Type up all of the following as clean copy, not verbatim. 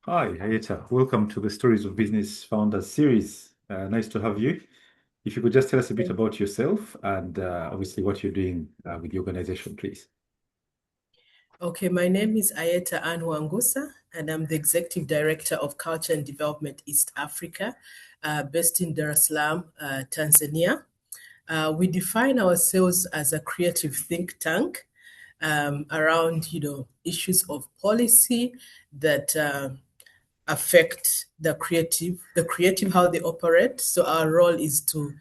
Hi, Ayeta. Welcome to the Stories of Business Founders series. Nice to have you. If you could just tell us a bit about yourself and obviously what you're doing with the organization, please. Okay, my name is Ayeta Anne Wangusa, and I'm the Executive Director of Culture and Development East Africa, based in Dar es Salaam, Tanzania. We define ourselves as a creative think tank around, issues of policy that affect the creative how they operate. So our role is to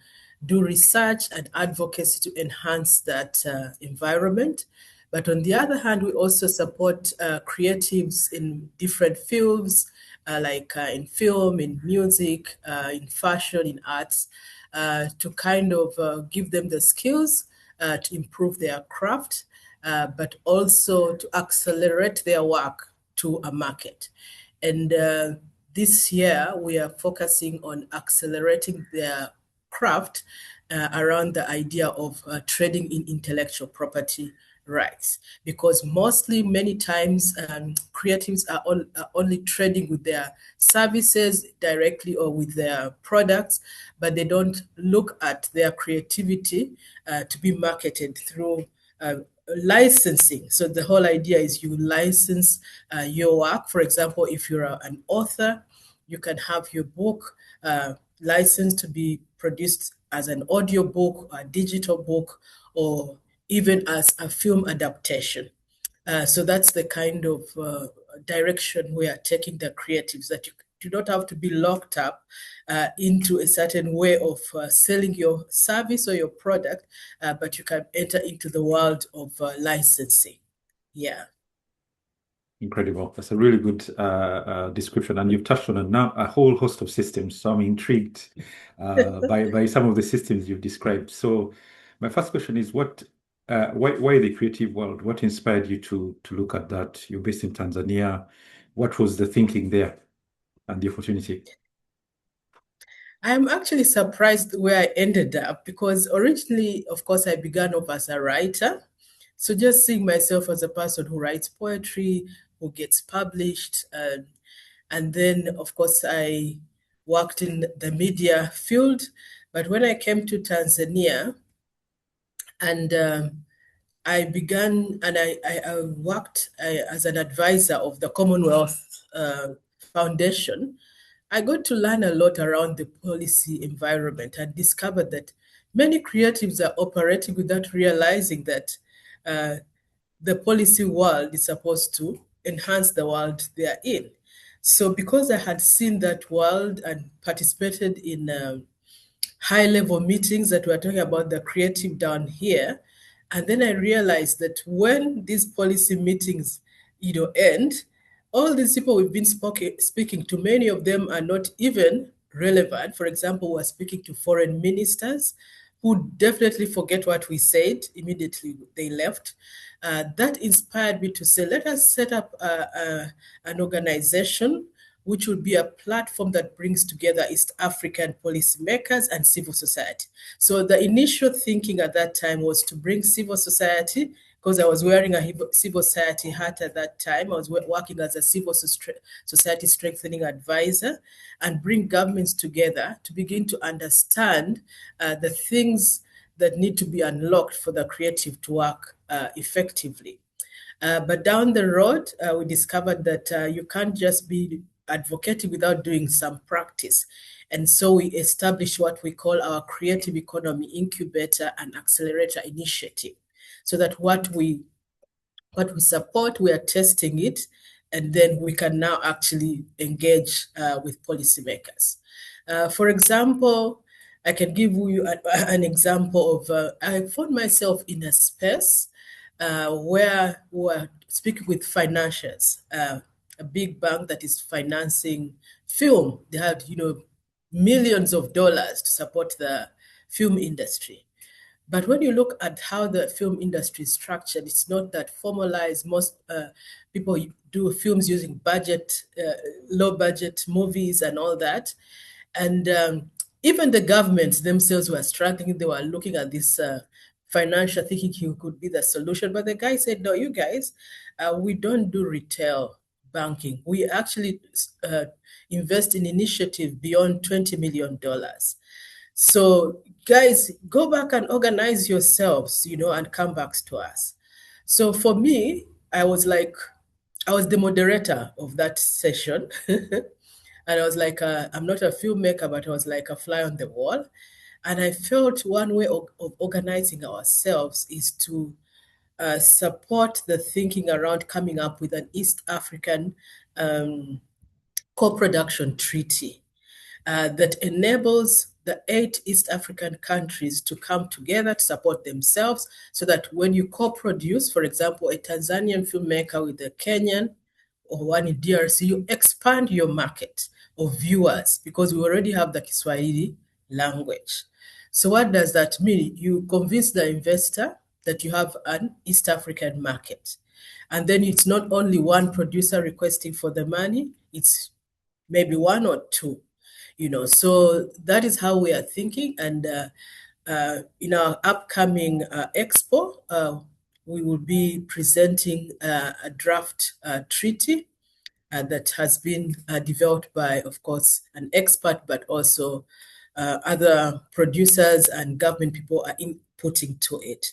do research and advocacy to enhance that environment. But on the other hand, we also support creatives in different fields, like in film, in music, in fashion, in arts, to kind of give them the skills to improve their craft, but also to accelerate their work to a market. And this year, we are focusing on accelerating their craft around the idea of trading in intellectual property rights, because many times creatives are only trading with their services directly or with their products, but they don't look at their creativity to be marketed through licensing. So the whole idea is you license your work. For example, if you're an author, you can have your book licensed to be produced as an audio book, a digital book, or even as a film adaptation. So that's the kind of direction we are taking the creatives, that you do not have to be locked up into a certain way of selling your service or your product, but you can enter into the world of licensing. Yeah. Incredible. That's a really good description. And you've touched on a whole host of systems. So I'm intrigued by some of the systems you've described. So my first question is why the creative world? What inspired you to look at that? You're based in Tanzania. What was the thinking there and the opportunity? I'm actually surprised where I ended up, because originally, of course, I began off as a writer. So just seeing myself as a person who writes poetry, who gets published. And then, of course, I worked in the media field. But when I came to Tanzania, and I began and I worked as an advisor of the Commonwealth Foundation. I got to learn a lot around the policy environment and discovered that many creatives are operating without realizing that uh, the policy world is supposed to enhance the world they are in. So, because I had seen that world and participated in high level meetings that were talking about the creative down here. And then I realized that when these policy meetings, end, all these people we've been speaking to, many of them are not even relevant. For example, we're speaking to foreign ministers who definitely forget what we said immediately they left. That inspired me to say, let us set up an organization which would be a platform that brings together East African policymakers and civil society. So the initial thinking at that time was to bring civil society, because I was wearing a civil society hat at that time. I was working as a civil society strengthening advisor, and bring governments together to begin to understand the things that need to be unlocked for the creative to work effectively. But down the road, we discovered that you can't just be advocating without doing some practice. And so we established what we call our Creative Economy Incubator and Accelerator Initiative. So that what we support, we are testing it, and then we can now actually engage with policymakers. For example, I can give you an example of I found myself in a space where we were speaking with financiers, a big bank that is financing film. They had, millions of dollars to support the film industry. But when you look at how the film industry is structured, it's not that formalized. Most people do films using low budget movies and all that. And even the governments themselves were struggling. They were looking at this financial, thinking he could be the solution. But the guy said, no, you guys, we don't do retail banking. We actually invest in initiative beyond $20 million. So guys, go back and organize yourselves, and come back to us. So for me, I was the moderator of that session. And I was like, I'm not a filmmaker, but I was like a fly on the wall. And I felt one way of organizing ourselves is to support the thinking around coming up with an East African co-production treaty that enables the 8 East African countries to come together to support themselves so that when you co-produce, for example, a Tanzanian filmmaker with a Kenyan or one in DRC, you expand your market of viewers because we already have the Kiswahili language. So what does that mean? You convince the investor that you have an East African market. And then it's not only one producer requesting for the money, it's maybe one or two. So that is how we are thinking. And in our upcoming expo, we will be presenting a draft treaty that has been developed by, of course, an expert, but also other producers and government people are inputting to it.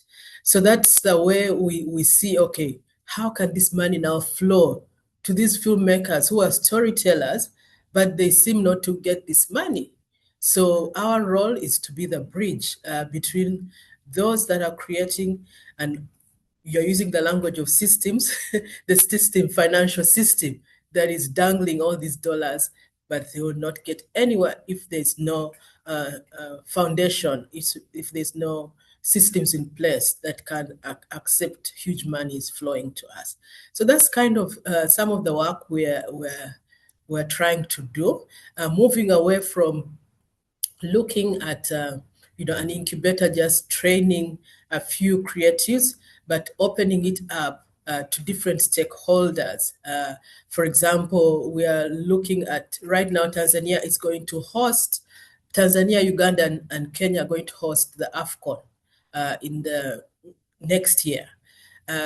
So that's the way we see, okay, how can this money now flow to these filmmakers who are storytellers, but they seem not to get this money? So our role is to be the bridge between those that are creating, and you're using the language of systems, the system, financial system that is dangling all these dollars, but they will not get anywhere if there's no foundation, if there's no systems in place that can accept huge monies flowing to us. So that's kind of some of the work we're trying to do, moving away from looking at an incubator just training a few creatives, but opening it up to different stakeholders. For example, we are looking at right now, Tanzania, Uganda, and Kenya are going to host the AFCON in the next year.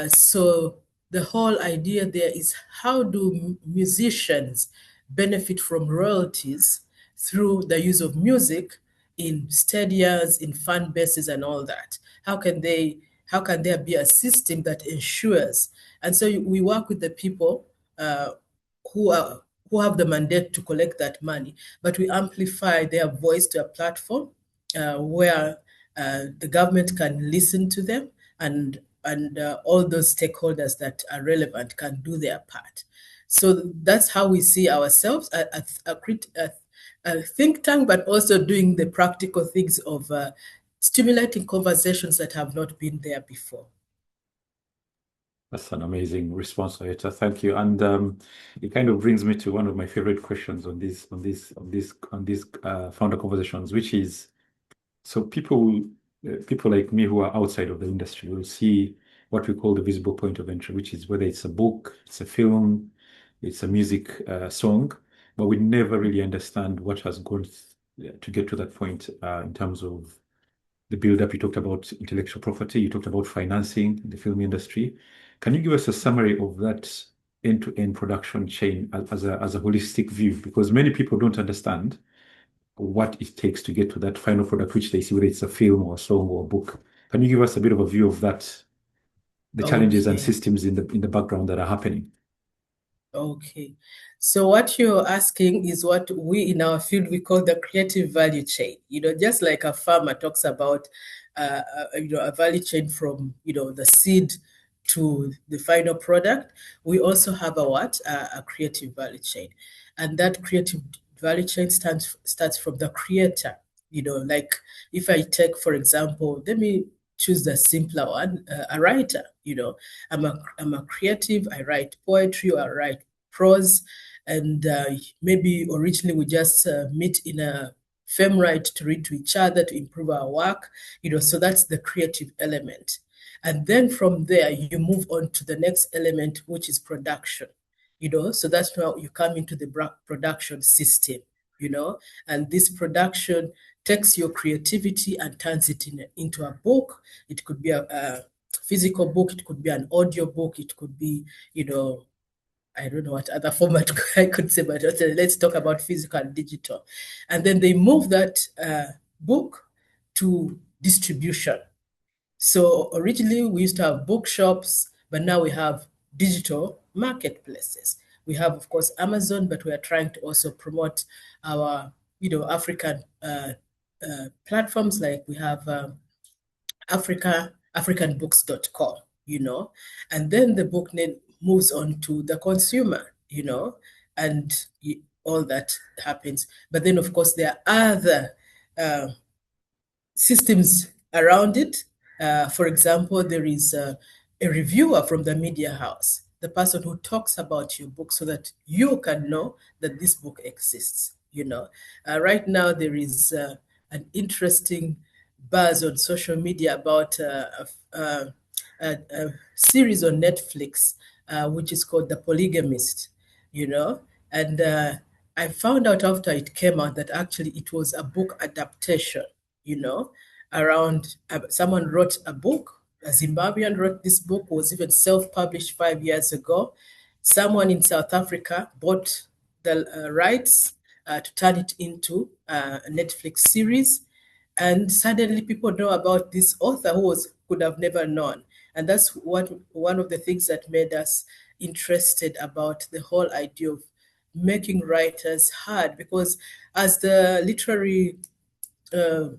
So the whole idea there is, how do musicians benefit from royalties through the use of music in stadiums, in fan bases, and all that? How can there be a system that ensures? And so we work with the people who have the mandate to collect that money, but we amplify their voice to a platform where the government can listen to them, and all those stakeholders that are relevant can do their part. So that's how we see ourselves, a think tank, but also doing the practical things of stimulating conversations that have not been there before. That's an amazing response, Ayeta. Thank you. And it kind of brings me to one of my favorite questions on these founder conversations, which is, so people like me who are outside of the industry will see what we call the visible point of entry, which is whether it's a book, it's a film, it's a music song, but we never really understand what has gone to get to that point in terms of the build-up. You talked about intellectual property, you talked about financing the film industry. Can you give us a summary of that end-to-end production chain as a holistic view? Because many people don't understand what it takes to get to that final product, which they see, whether it's a film or a song or a book. Can you give us a bit of a view of that, the challenges and systems in the background that are happening? Okay. So what you're asking is what we in our field, we call the creative value chain. Just like a farmer talks about, a value chain from, the seed to the final product, we also have a creative value chain. And that creative value chain starts from the creator. Like if I take, for example, let me choose the simpler one, a writer. I'm a creative. I write poetry, or I write prose, and maybe originally we just meet in a FemRite to read to each other to improve our work. So that's the creative element. And then from there, you move on to the next element, which is production. So that's how you come into the production system. And this production takes your creativity and turns it into a book. It could be a physical book, it could be an audio book, it could be, I don't know what other format I could say, but let's talk about physical and digital. And then they move that book to distribution. So originally we used to have bookshops, but now we have digital marketplaces. We have, of course, Amazon, but we are trying to also promote our, African platforms, like we have africanbooks.com, and then the book then moves on to the consumer, and all that happens. But then, of course, there are other uh, systems around it. For example, there is a reviewer from the media house, the person who talks about your book so that you can know that this book exists. Right now there is an interesting buzz on social media about a series on Netflix, which is called The Polygamist, and I found out after it came out that actually it was a book adaptation, you know, around someone wrote a book, a Zimbabwean wrote this book, was even self-published 5 years ago. Someone in South Africa bought the rights to turn it into a Netflix series. And suddenly people know about this author who could have never known. And that's one of the things that made us interested about the whole idea of making writers hard, because as the literary uh,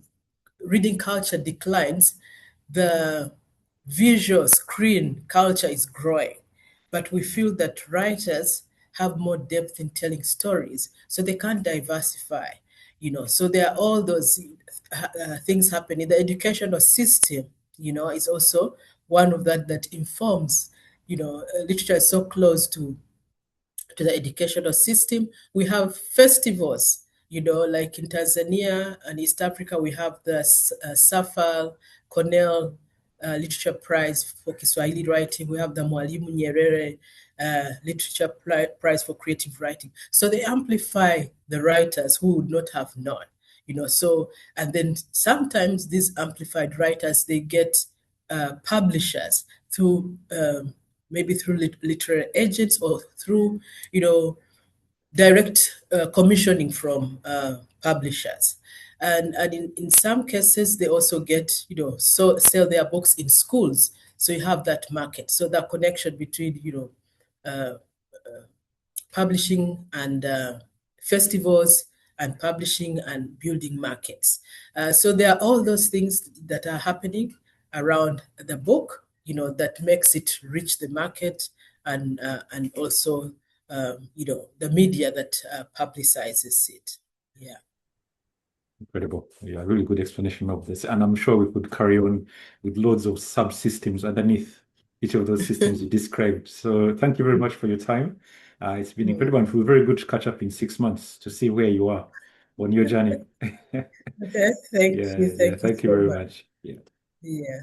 reading culture declines, the visual screen culture is growing. But we feel that writers have more depth in telling stories, so they can't diversify. So there are all those things happening. The educational system, is also one of that informs. Literature is so close to the educational system. We have festivals, like in Tanzania and East Africa, we have the Safal Cornell Literature Prize for Kiswahili Writing. We have the Mwalimu Nyerere Literature Prize for Creative Writing. So they amplify the writers who would not have known, so, and then sometimes these amplified writers, they get publishers through maybe through literary agents or through, direct commissioning from publishers. And in some cases, they also get, sell their books in schools. So you have that market. So that connection between, publishing and festivals and publishing and building markets. So there are all those things that are happening around the book, that makes it reach the market, and also the media that publicizes it. Yeah. Incredible. Yeah, really good explanation of this. And I'm sure we could carry on with loads of subsystems underneath each of those systems you described. So thank you very much for your time. It's been incredible, and feel very good to catch up in 6 months to see where you are on your journey. Okay. Thank you. Yeah, Thank you thank you so very much. much. Yeah. Yeah.